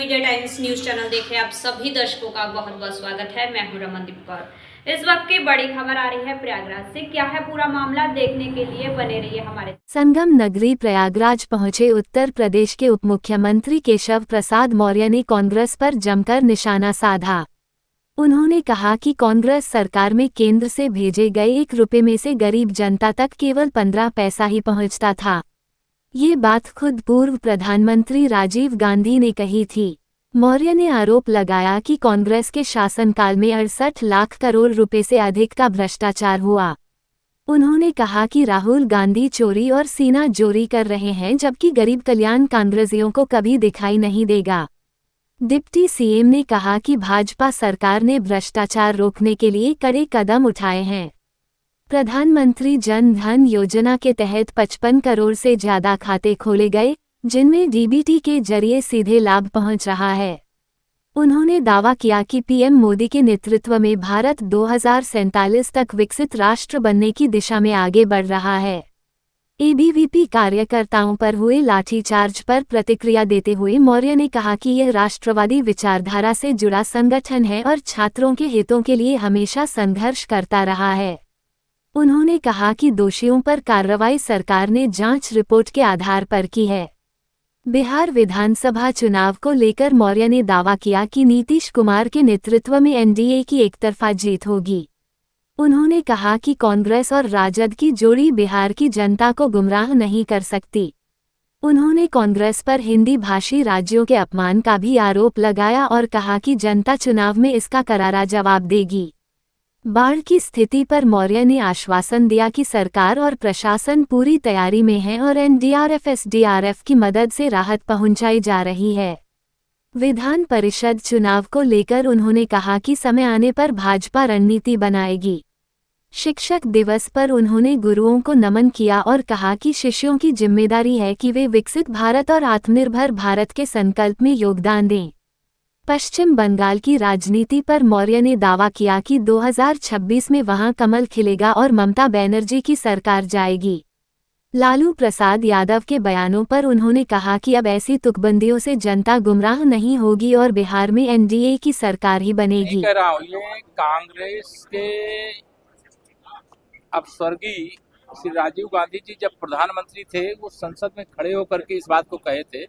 Media times news channel देख रहे आप सभी दर्शकों का बहुत बहुत स्वागत है। मैं हूं रमनदीप कौर। इस वक्त की बड़ी खबर आ रही है प्रयागराज से। क्या है पूरा मामला, देखने के लिए बने रहिए हमारे। संगम नगरी प्रयागराज पहुंचे उत्तर प्रदेश के उप मुख्यमंत्री केशव प्रसाद मौर्य ने कांग्रेस पर जमकर निशाना साधा। उन्होंने कहा कि कांग्रेस सरकार में केंद्र से भेजे गए 1 रुपये में से गरीब जनता तक केवल 15 पैसा ही पहुंचता था। ये बात खुद पूर्व प्रधानमंत्री राजीव गांधी ने कही थी। मौर्य ने आरोप लगाया कि कांग्रेस के शासनकाल में 68 लाख करोड़ रुपए से अधिक का भ्रष्टाचार हुआ। उन्होंने कहा कि राहुल गांधी चोरी और सीना जोरी कर रहे हैं, जबकि गरीब कल्याण कांग्रेसियों को कभी दिखाई नहीं देगा। डिप्टी सीएम ने कहा कि भाजपा सरकार ने भ्रष्टाचार रोकने के लिए कड़े कदम उठाए हैं। प्रधानमंत्री जन धन योजना के तहत 55 करोड़ से ज्यादा खाते खोले गए, जिनमें डीबीटी के जरिए सीधे लाभ पहुंच रहा है। उन्होंने दावा किया कि पीएम मोदी के नेतृत्व में भारत 2047 तक विकसित राष्ट्र बनने की दिशा में आगे बढ़ रहा है। एबीवीपी कार्यकर्ताओं पर हुए लाठीचार्ज पर प्रतिक्रिया देते हुए मौर्य ने कहा कि यह राष्ट्रवादी विचारधारा से जुड़ा संगठन है और छात्रों के हितों के लिए हमेशा संघर्ष करता रहा है। उन्होंने कहा कि दोषियों पर कार्रवाई सरकार ने जांच रिपोर्ट के आधार पर की है। बिहार विधानसभा चुनाव को लेकर मौर्य ने दावा किया कि नीतीश कुमार के नेतृत्व में एनडीए की एकतरफा जीत होगी। उन्होंने कहा कि कांग्रेस और राजद की जोड़ी बिहार की जनता को गुमराह नहीं कर सकती। उन्होंने कांग्रेस पर हिंदी भाषी राज्यों के अपमान का भी आरोप लगाया और कहा कि जनता चुनाव में इसका करारा जवाब देगी। बाढ़ की स्थिति पर मौर्य ने आश्वासन दिया कि सरकार और प्रशासन पूरी तैयारी में है और एनडीआरएफ एसडीआरएफ की मदद से राहत पहुंचाई जा रही है। विधान परिषद चुनाव को लेकर उन्होंने कहा कि समय आने पर भाजपा रणनीति बनाएगी। शिक्षक दिवस पर उन्होंने गुरुओं को नमन किया और कहा कि शिष्यों की जिम्मेदारी है कि वे विकसित भारत और आत्मनिर्भर भारत के संकल्प में योगदान दें। पश्चिम बंगाल की राजनीति पर मौर्य ने दावा किया कि 2026 में वहां कमल खिलेगा और ममता बनर्जी की सरकार जाएगी। लालू प्रसाद यादव के बयानों पर उन्होंने कहा कि अब ऐसी तुकबंदियों से जनता गुमराह नहीं होगी और बिहार में एनडीए की सरकार ही बनेगी। कह रहा हूँ, ये कांग्रेस के अब स्वर्गीय श्री राजीव गांधी जी जब प्रधानमंत्री थे, वो संसद में खड़े होकर के इस बात को कहे थे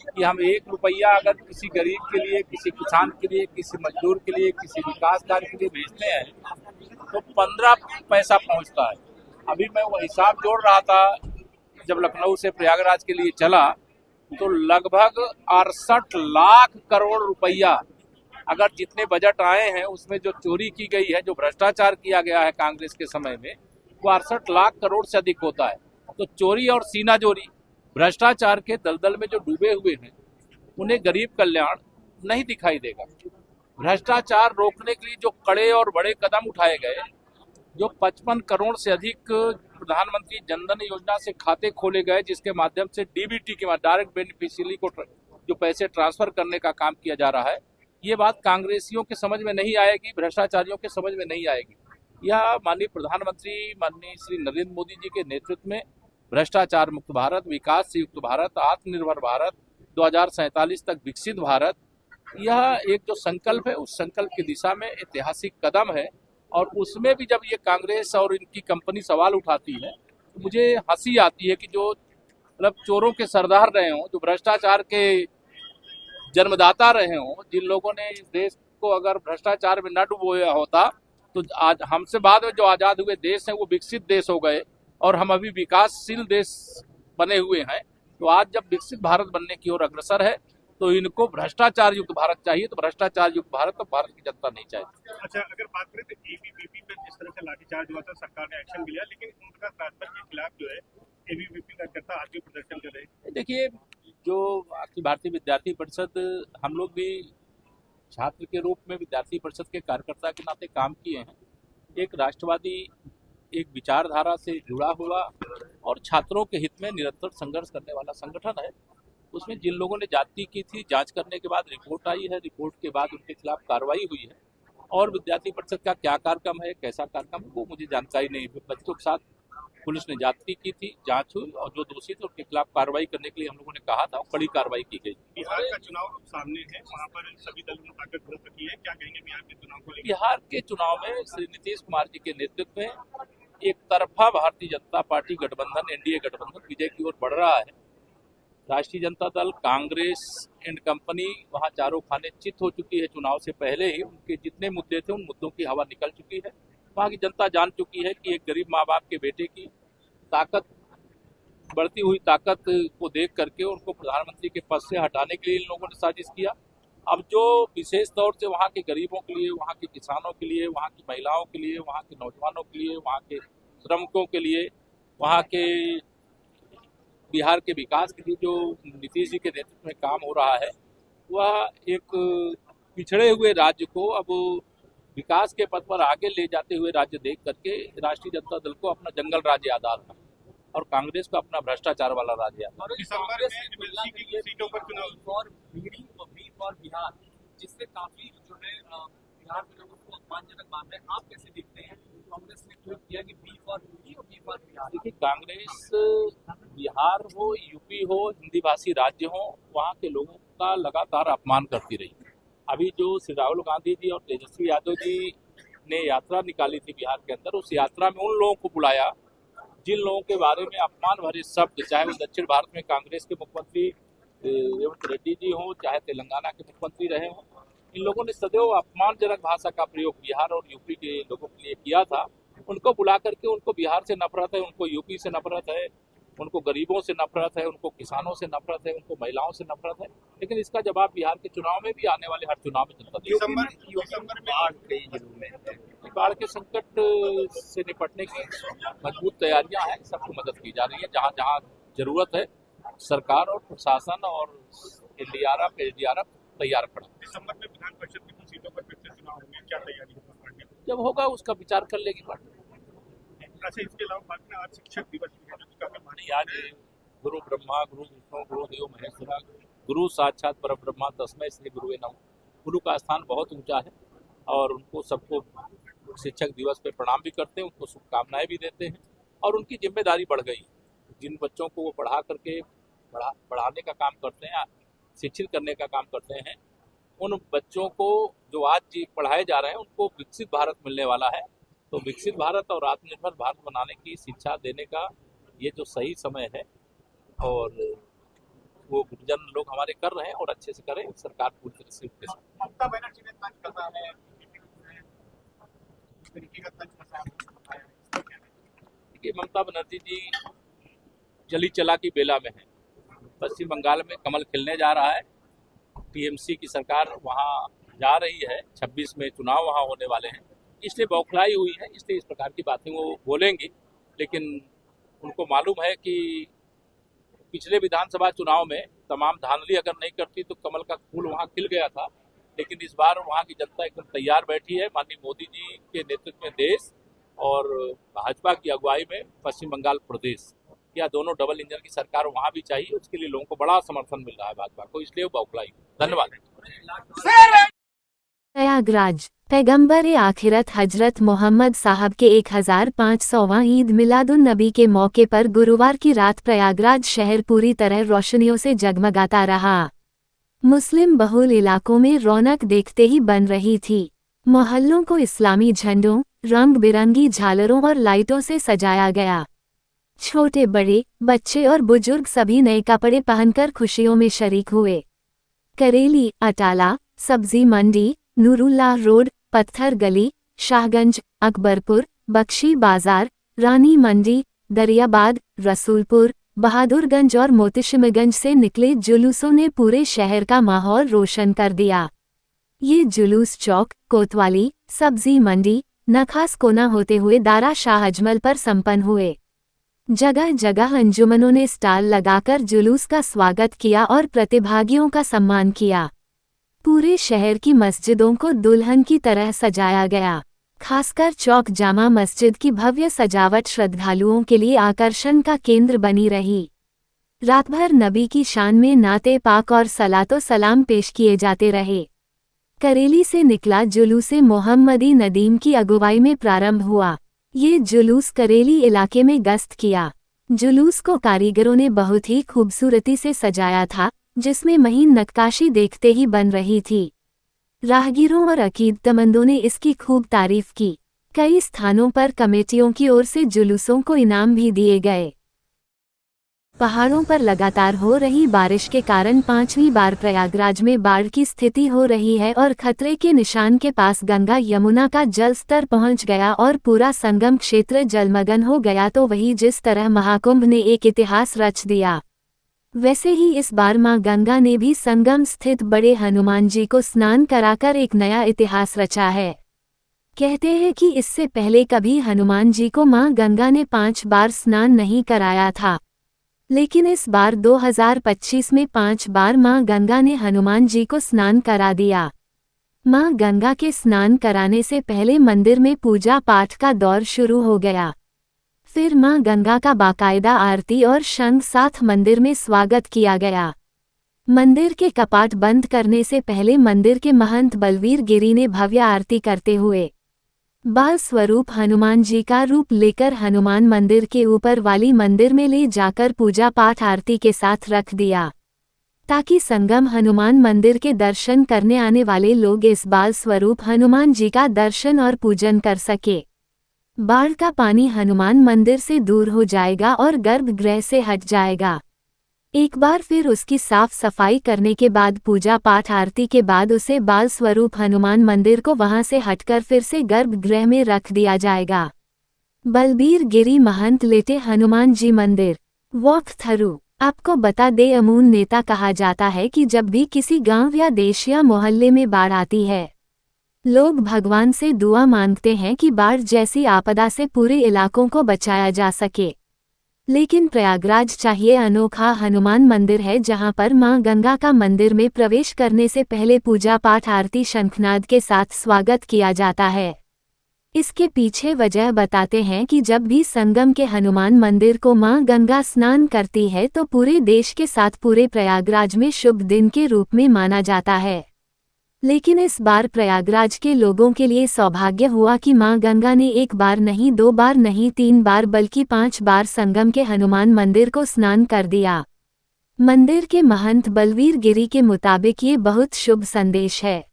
कि हम 1 रुपया अगर किसी गरीब के लिए, किसी किसान के लिए, किसी मजदूर के लिए, किसी विकास कार्य के लिए भेजते हैं तो 15 पैसा पहुंचता है। अभी मैं वो हिसाब जोड़ रहा था, जब लखनऊ से प्रयागराज के लिए चला तो लगभग 68 लाख करोड़ रुपया, अगर जितने बजट आए हैं उसमें जो चोरी की गई है, जो भ्रष्टाचार किया गया है कांग्रेस के समय में, वो 68 लाख करोड़ से अधिक होता है। तो चोरी और सीनाजोरी, भ्रष्टाचार के दलदल में जो डूबे हुए हैं, उन्हें गरीब कल्याण नहीं दिखाई देगा। भ्रष्टाचार रोकने के लिए जो कड़े और बड़े कदम उठाए गए, जो 55 करोड़ से अधिक प्रधानमंत्री जनधन योजना से खाते खोले गए, जिसके माध्यम से डीबीटी के बाद डायरेक्ट बेनिफिशियरी को जो पैसे ट्रांसफर करने का काम किया जा रहा है, ये बात कांग्रेसियों के समझ में नहीं आएगी, भ्रष्टाचारियों के समझ में नहीं आएगी। यह माननीय प्रधानमंत्री माननीय श्री नरेंद्र मोदी जी के नेतृत्व में भ्रष्टाचार मुक्त भारत, विकास से युक्त भारत, आत्मनिर्भर भारत, 2047 तक विकसित भारत, यह एक जो संकल्प है, उस संकल्प की दिशा में ऐतिहासिक कदम है। और उसमें भी जब ये कांग्रेस और इनकी कंपनी सवाल उठाती है तो मुझे हंसी आती है कि जो मतलब चोरों के सरदार रहे हों, जो भ्रष्टाचार के जन्मदाता रहे हों, जिन लोगों ने इस देश को अगर भ्रष्टाचार में न डुबोया होता तो आज हमसे बाद में जो आजाद हुए देश हैं वो विकसित देश हो गए और हम अभी विकासशील देश बने हुए हैं। तो आज जब विकसित भारत बनने की ओर अग्रसर है तो इनको भ्रष्टाचार युक्त भारत चाहिए, तो भ्रष्टाचार युक्त भारत तो भारत की जनता नहीं चाहती। अच्छा, अगर बात करें तो एबीवीपी पर जिस तरह से लाठीचार्ज हुआ था, सरकार ने एक्शन भी लिया, लेकिन उनका राजपथ के खिलाफ जो है एबीवीपी कार्यकर्ता आज भी प्रदर्शन कर रहे हैं। देखिए, जो अखिल भारतीय विद्यार्थी परिषद, हम लोग भी छात्र के रूप में विद्यार्थी परिषद के कार्यकर्ता के नाते काम किए हैं। एक राष्ट्रवादी, एक विचारधारा से जुड़ा हुआ और छात्रों के हित में निरंतर संघर्ष करने वाला संगठन है। उसमें जिन लोगों ने जाति की थी, जांच करने के बाद रिपोर्ट आई है, रिपोर्ट के बाद उनके खिलाफ कार्रवाई हुई है। और विद्यार्थी परिषद का क्या कार्यक्रम है, कैसा कार्यक्रम है, वो मुझे जानकारी नहीं है। बच्चों के साथ पुलिस ने जांच की थी, जांच हुई और जो दोषी थे उनके खिलाफ कार्रवाई करने के लिए हम लोगों ने कहा था और कड़ी कार्रवाई की गई। बिहार का चुनाव सामने है, वहाँ पर सभी दलों ने ताकत ग्रुप रखी है, क्या कहेंगे बिहार के चुनाव को लेकर? बिहार के चुनाव में श्री नीतीश कुमार जी के नेतृत्व में एक तरफा भारतीय जनता पार्टी गठबंधन, एनडीए गठबंधन विजय की ओर बढ़ रहा है। राष्ट्रीय जनता दल, कांग्रेस एंड कंपनी वहाँ चारों खाने चित हो चुकी है। चुनाव से पहले ही उनके जितने मुद्दे थे उन मुद्दों की हवा निकल चुकी है। वहाँ की जनता जान चुकी है कि एक गरीब माँ बाप के बेटे की ताकत, बढ़ती हुई ताकत को देख करके उनको प्रधानमंत्री के पद से हटाने के लिए इन लोगों ने साजिश किया। अब जो विशेष तौर से वहाँ के गरीबों के लिए, वहाँ के किसानों के लिए, वहाँ की महिलाओं के लिए, वहाँ के नौजवानों के लिए, वहाँ के श्रमिकों के लिए, वहाँ के बिहार के विकास के लिए जो नीतीश जी के नेतृत्व में काम हो रहा है, वह एक पिछड़े हुए राज्य को अब विकास के पथ पर आगे ले जाते हुए राज्य देख करके राष्ट्रीय जनता दल को अपना जंगल राज्य याद आ रहा है और कांग्रेस को अपना भ्रष्टाचार वाला राज्य याद आ रहा है। दिसंबर में एमएलसी की सीटों पर चुनाव और बीडी और बी फॉर बिहार, जिससे काफी जो है बिहार के लोगों को अपमानजनक बात है। आप कैसे देखते हैं? कांग्रेस ने ट्वीट किया कि बी फॉर बीडी और बी फॉर बिहार। देखिए, कांग्रेस बिहार हो, यूपी हो, हिंदी भाषी राज्य हो, वहाँ के लोगों का लगातार अपमान करती रही। अभी जो श्री राहुल गांधी जी और तेजस्वी यादव जी ने यात्रा निकाली थी बिहार के अंदर, उस यात्रा में उन लोगों को बुलाया जिन लोगों के बारे में अपमान भरे शब्द, चाहे वो दक्षिण भारत में कांग्रेस के मुख्यमंत्री रेवंत रेड्डी जी हों, चाहे तेलंगाना के मुख्यमंत्री रहे हों, इन लोगों ने सदैव अपमानजनक भाषा का प्रयोग बिहार और यूपी के लोगों के लिए किया था। उनको बुला करके उनको बिहार से नफरत है, उनको यूपी से नफरत है, उनको गरीबों से नफरत है, उनको किसानों से नफरत है, उनको महिलाओं से नफरत है। लेकिन इसका जवाब बिहार के चुनाव में भी, आने वाले हर चुनाव में जनता देगी। दिसंबर में बाढ़ के संकट से निपटने की मजबूत तैयारियां हैं, सबको मदद की जा रही है। जहां जहां जरूरत है सरकार और प्रशासन और एनडीआरएफ, एसडीआरएफ तैयार खड़ा। दिसंबर में विधान परिषद की कुछ सीटों पर फिर से चुनाव होंगे, क्या तैयारी है पार्टी? जब होगा उसका विचार कर लेगी पार्टी। अच्छा, इसके अलावा भारत में आज शिक्षक दिवस भी है, जो कि काफी मानी आज गुरु ब्रह्मा गुरु विष्णु गुरु देव महेश्वरा गुरु साक्षात परब्रह्मा तस्मै श्री गुरुवे नमः। गुरु का स्थान बहुत ऊंचा है और उनको सबको शिक्षक दिवस पे प्रणाम भी करते हैं, उनको शुभकामनाएं भी देते हैं और उनकी जिम्मेदारी बढ़ गई। जिन बच्चों को वो पढ़ा करके बढ़ाने का काम करते हैं, शिक्षित करने का काम करते हैं, उन बच्चों को जो आज पढ़ाए जा रहे हैं उनको विकसित भारत मिलने वाला है। तो विकसित भारत और आत्मनिर्भर भारत बनाने की शिक्षा देने का ये जो सही समय है और वो गुरुजन लोग हमारे कर रहे हैं और अच्छे से करें। सरकार पूरी तरह से उनके साथ। ममता बनर्जी ने तंज कसा है, तरीके का तंज कसा है। देखिए, ममता बनर्जी जी चली चला की बेला में है। पश्चिम बंगाल में कमल खिलने जा रहा है, टीएमसी की सरकार वहाँ जा रही है, 26 में चुनाव वहाँ होने वाले हैं, इसलिए बौखलाई हुई है, इसलिए इस प्रकार की बातें वो बोलेंगी। लेकिन उनको मालूम है कि पिछले विधानसभा चुनाव में तमाम धांधली अगर नहीं करती तो कमल का फूल वहाँ खिल गया था। लेकिन इस बार वहाँ की जनता एकदम तैयार बैठी है। माननीय मोदी जी के नेतृत्व में देश और भाजपा की अगुवाई में पश्चिम बंगाल प्रदेश, या दोनों डबल इंजन की सरकार वहाँ भी चाहिए। उसके लिए लोगों को बड़ा समर्थन मिल रहा है भाजपा को, इसलिए वो बौखलाई। धन्यवाद। प्रयागराज पैगंबर आखिरत हजरत मोहम्मद साहब के 1500वां ईद मिलादुन नबी के मौके पर गुरुवार की रात प्रयागराज शहर पूरी तरह रोशनियों से जगमगाता रहा। मुस्लिम बहुल इलाकों में रौनक देखते ही बन रही थी। मोहल्लों को इस्लामी झंडों, रंग बिरंगी झालरों और लाइटों से सजाया गया। छोटे बड़े, बच्चे और बुजुर्ग सभी नए कपड़े पहनकर खुशियों में शरीक हुए। करेली, अटाला, सब्जी मंडी, नूरुल्लाह रोड, पत्थर गली, शाहगंज, अकबरपुर, बख्शी बाजार, रानी मंडी, दरियाबाद, रसूलपुर, बहादुरगंज और मोतिशमगंज से निकले जुलूसों ने पूरे शहर का माहौल रोशन कर दिया। ये जुलूस चौक, कोतवाली, सब्जी मंडी, नखास कोना होते हुए दारा शाह अजमल पर संपन्न हुए। जगह जगह अंजुमनों ने स्टाल लगाकर जुलूस का स्वागत किया और प्रतिभागियों का सम्मान किया। पूरे शहर की मस्जिदों को दुल्हन की तरह सजाया गया। खासकर चौक जामा मस्जिद की भव्य सजावट श्रद्धालुओं के लिए आकर्षण का केंद्र बनी रही। रात भर नबी की शान में नाते पाक और सलातो सलाम पेश किए जाते रहे। करेली से निकला जुलूसे मोहम्मदी नदीम की अगुवाई में प्रारंभ हुआ। ये जुलूस करेली इलाके में गश्त किया। जुलूस को कारीगरों ने बहुत ही खूबसूरती से सजाया था, जिसमें महीन नक्काशी देखते ही बन रही थी। राहगीरों और अकीदतमंदों ने इसकी खूब तारीफ की। कई स्थानों पर कमेटियों की ओर से जुलूसों को इनाम भी दिए गए। पहाड़ों पर लगातार हो रही बारिश के कारण 5वीं बार प्रयागराज में बाढ़ की स्थिति हो रही है और खतरे के निशान के पास गंगा यमुना का जल स्तर पहुंच गया और पूरा संगम क्षेत्र जलमग्न हो गया। तो वही जिस तरह महाकुंभ ने एक इतिहास रच दिया, वैसे ही इस बार मां गंगा ने भी संगम स्थित बड़े हनुमान जी को स्नान कराकर एक नया इतिहास रचा है। कहते हैं कि इससे पहले कभी हनुमान जी को मां गंगा ने 5 बार स्नान नहीं कराया था, लेकिन इस बार 2025 में 5 बार मां गंगा ने हनुमान जी को स्नान करा दिया। मां गंगा के स्नान कराने से पहले मंदिर में पूजा पाठ का दौर शुरू हो गया। फिर मां गंगा का बाकायदा आरती और शंख साथ मंदिर में स्वागत किया गया। मंदिर के कपाट बंद करने से पहले मंदिर के महंत बलवीर गिरी ने भव्य आरती करते हुए बाल स्वरूप हनुमान जी का रूप लेकर हनुमान मंदिर के ऊपर वाली मंदिर में ले जाकर पूजा पाठ आरती के साथ रख दिया, ताकि संगम हनुमान मंदिर के दर्शन करने आने वाले लोग इस बाल स्वरूप हनुमान जी का दर्शन और पूजन कर सके। बाढ़ का पानी हनुमान मंदिर से दूर हो जाएगा और गर्भगृह से हट जाएगा। एक बार फिर उसकी साफ सफाई करने के बाद पूजा पाठ आरती के बाद उसे बाल स्वरूप हनुमान मंदिर को वहां से हटकर फिर से गर्भगृह में रख दिया जाएगा। बलबीर गिरी महंत लेटे हनुमान जी मंदिर वॉक थ्रू। आपको बता दे, अमून नेता कहा जाता है कि जब भी किसी गांव या देश या मोहल्ले में बाढ़ आती है, लोग भगवान से दुआ मांगते हैं कि बाढ़ जैसी आपदा से पूरे इलाकों को बचाया जा सके। लेकिन प्रयागराज चाहिए अनोखा हनुमान मंदिर है, जहां पर मां गंगा का मंदिर में प्रवेश करने से पहले पूजा पाठ आरती शंखनाद के साथ स्वागत किया जाता है। इसके पीछे वजह बताते हैं कि जब भी संगम के हनुमान मंदिर को मां गंगा स्नान करती है तो पूरे देश के साथ पूरे प्रयागराज में शुभ दिन के रूप में माना जाता है। लेकिन इस बार प्रयागराज के लोगों के लिए सौभाग्य हुआ कि मां गंगा ने 1 बार नहीं, 2 बार नहीं, 3 बार बल्कि 5 बार संगम के हनुमान मंदिर को स्नान कर दिया। मंदिर के महंत बलवीर गिरी के मुताबिक ये बहुत शुभ संदेश है,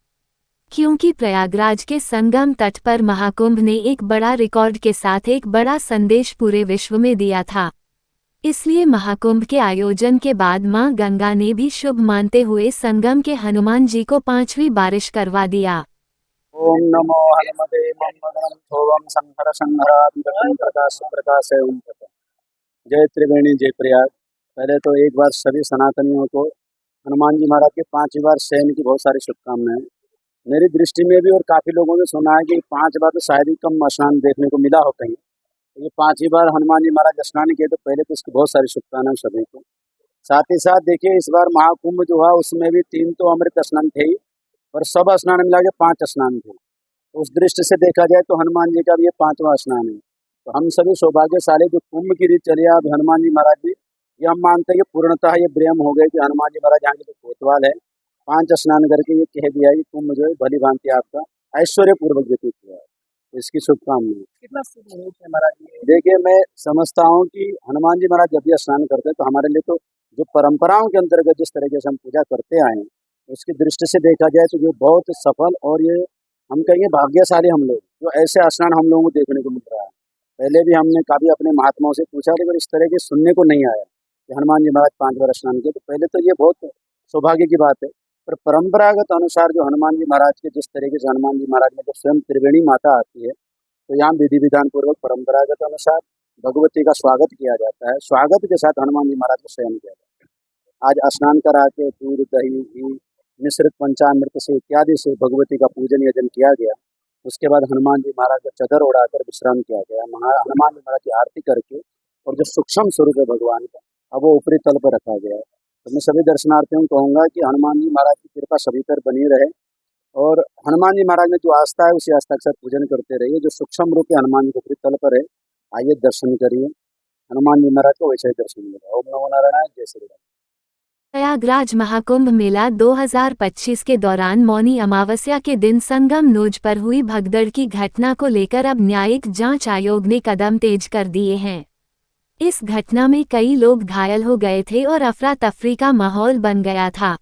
क्योंकि प्रयागराज के संगम तट पर महाकुंभ ने एक बड़ा रिकॉर्ड के साथ एक बड़ा संदेश पूरे विश्व में दिया था। इसलिए महाकुंभ के आयोजन के बाद मां गंगा ने भी शुभ मानते हुए संगम के हनुमान जी को 5वीं बारिश करवा दिया। ओम नमो हनुमते मंगलम सोवम संहर संहरादिवसं प्रकाश प्रकाश है ओम तथा। जय त्रिवेणी जय प्रयाग। पहले तो एक बार सभी सनातनियों को हनुमान जी महाराज के 5वीं बार शयन की बहुत सारी शुभकामनाएं। मेरी दृष्टि में भी और काफी लोगों ने सुना है कि 5 बार तो शायद ही कम स्नान देखने को मिला हो कहीं। ये 5वीं बार हनुमान जी महाराज स्नान किए, तो पहले तो इसकी बहुत सारी शुभकामनाएं सभी को। साथ ही साथ देखिए, इस बार महाकुंभ जो हुआ उसमें भी 3 तो अमृत स्नान थे ही, और सब स्नान मिला के 5 स्नान थे। उस दृष्टि से देखा जाए तो हनुमान जी का भी ये 5वां स्नान है। तो हम सभी सौभाग्यशाली जो कुंभ की रीत चली अब हनुमान जी महाराज जी, ये हम मानते हैं कि पूर्णतः ये ब्रह्म हो गए कि हनुमान जी महाराज यहाँ के जो कोतवाल है 5 स्नान करके ये कह दिया कि कुंभ जो है भली भांति आपका ऐश्वर्य पूर्वक व्यतीत हुआ है। इसकी शुभकामनाएं। कितना महाराज जी? देखिए, मैं समझता हूँ कि हनुमान जी महाराज जब भी स्नान करते हैं तो हमारे लिए तो जो परंपराओं के अंतर्गत जिस तरीके से हम पूजा करते आए हैं, उसकी दृष्टि से देखा जाए तो ये बहुत सफल और ये हम कहेंगे भाग्यशाली हम लोग, जो ऐसे स्नान हम लोगों को देखने को मिल रहा है। पहले भी हमने काफी अपने महात्माओं से पूछा, लेकिन इस तरह के सुनने को नहीं आया कि हनुमान जी महाराज 5 बार स्नान किए। तो पहले तो ये बहुत सौभाग्य की बात है। पर परंपरागत अनुसार जो हनुमान जी महाराज के जिस तरीके से हनुमान जी महाराज में जब स्वयं त्रिवेणी माता आती है, तो यहाँ विधि विधान पूर्वक परंपरागत अनुसार भगवती का स्वागत किया जाता है। स्वागत के साथ हनुमान जी महाराज को शयन किया जाता है। आज स्नान करा के दूध दही घी मिश्रित पंचामृत से इत्यादि से भगवती का पूजन यजन किया गया। उसके बाद हनुमान जी महाराज का चदर उड़ाकर विश्राम किया गया। हनुमान जी महाराज की आरती करके और जो सूक्ष्म स्वरूप है भगवान का, अब वो ऊपरी तल पर रखा गया है। तो मैं सभी दर्शनार्थियों को कहूँगा कि हनुमान जी महाराज की कृपा सभी पर बनी रहे और हनुमान जी महाराज में जो आस्था है उसी आस्था के साथ पूजन करते रहिए। जो सूक्ष्म रूप है हनुमान जी के ऊपरी तल पर है, आइए दर्शन करिए। हनुमान जी महाराज को वैसे ही दर्शन मिलेगा। ओम नमो नारायण। जय श्री राम। प्रयागराज महाकुंभ मेला 2025 के दौरान मौनी अमावस्या के दिन संगम नोज पर हुई भगदड़ की घटना को लेकर अब न्यायिक जांच आयोग ने कदम तेज कर दिए हैं। इस घटना में कई लोग घायल हो गए थे और अफरा तफरी का माहौल बन गया था।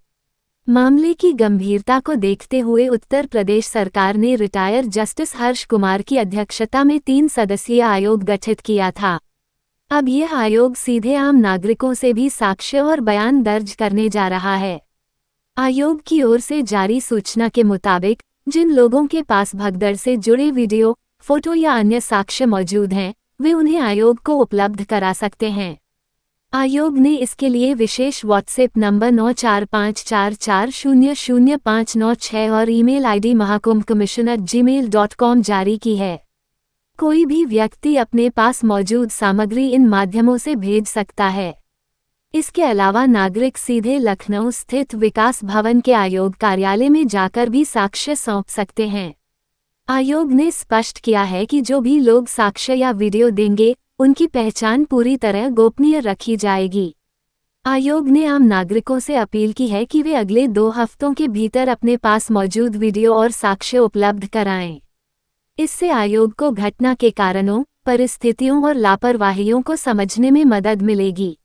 मामले की गंभीरता को देखते हुए उत्तर प्रदेश सरकार ने रिटायर जस्टिस हर्ष कुमार की अध्यक्षता में 3 सदस्यीय आयोग गठित किया था। अब यह आयोग सीधे आम नागरिकों से भी साक्ष्य और बयान दर्ज करने जा रहा है। आयोग की ओर से जारी सूचना के मुताबिक जिन लोगों के पास भगदड़ से जुड़े वीडियो, फोटो या अन्य साक्ष्य मौजूद हैं, वे उन्हें आयोग को उपलब्ध करा सकते हैं। आयोग ने इसके लिए विशेष व्हाट्सएप नंबर 9454400596 और ईमेल आईडी mahakumbhcommission@gmail.com जारी की है। कोई भी व्यक्ति अपने पास मौजूद सामग्री इन माध्यमों से भेज सकता है। इसके अलावा नागरिक सीधे लखनऊ स्थित विकास भवन के आयोग कार्यालय में जाकर भी साक्ष्य सौंप सकते हैं। आयोग ने स्पष्ट किया है कि जो भी लोग साक्ष्य या वीडियो देंगे, उनकी पहचान पूरी तरह गोपनीय रखी जाएगी। आयोग ने आम नागरिकों से अपील की है कि वे अगले 2 हफ्तों के भीतर अपने पास मौजूद वीडियो और साक्ष्य उपलब्ध कराएं। इससे आयोग को घटना के कारणों, परिस्थितियों और लापरवाहियों को समझने में मदद मिलेगी।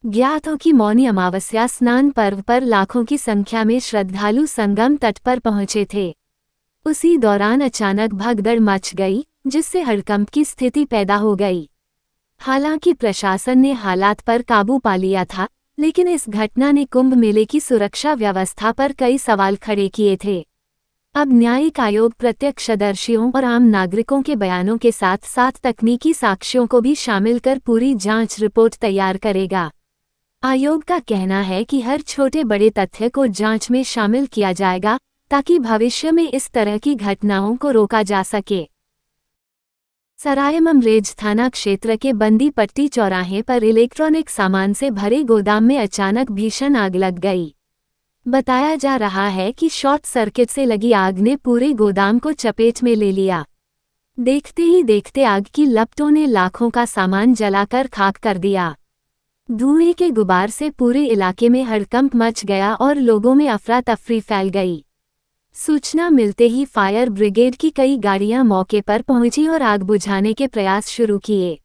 ज्ञात हो कि मौनी अमावस्या स्नान पर्व पर लाखों की संख्या में श्रद्धालु संगम तट पर पहुंचे थे। उसी दौरान अचानक भगदड़ मच गई, जिससे हड़कंप की स्थिति पैदा हो गई। हालांकि प्रशासन ने हालात पर काबू पा लिया था, लेकिन इस घटना ने कुंभ मेले की सुरक्षा व्यवस्था पर कई सवाल खड़े किए थे। अब न्यायिक आयोग प्रत्यक्षदर्शियों और आम नागरिकों के बयानों के साथ साथ तकनीकी साक्ष्यों को भी शामिल कर पूरी जांच रिपोर्ट तैयार करेगा। आयोग का कहना है कि हर छोटे बड़े तथ्य को जांच में शामिल किया जाएगा, ताकि भविष्य में इस तरह की घटनाओं को रोका जा सके। सरायममरेज थाना क्षेत्र के बंदी पट्टी चौराहे पर इलेक्ट्रॉनिक सामान से भरे गोदाम में अचानक भीषण आग लग गई। बताया जा रहा है कि शॉर्ट सर्किट से लगी आग ने पूरे गोदाम को चपेट में ले लिया। देखते ही देखते आग की लपटों ने लाखों का सामान जलाकर खाक कर दिया। धुएं के गुबार से पूरे इलाके में हड़कंप मच गया और लोगों में अफरा तफरी फैल गई। सूचना मिलते ही फायर ब्रिगेड की कई गाड़ियां मौके पर पहुंची और आग बुझाने के प्रयास शुरू किए।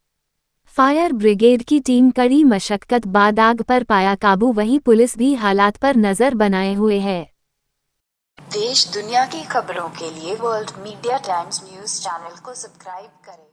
फायर ब्रिगेड की टीम कड़ी मशक्कत बाद आग पर पाया काबू। वहीं पुलिस भी हालात पर नजर बनाए हुए है। देश दुनिया की खबरों के लिए world media times news channel को सब्सक्राइब करें।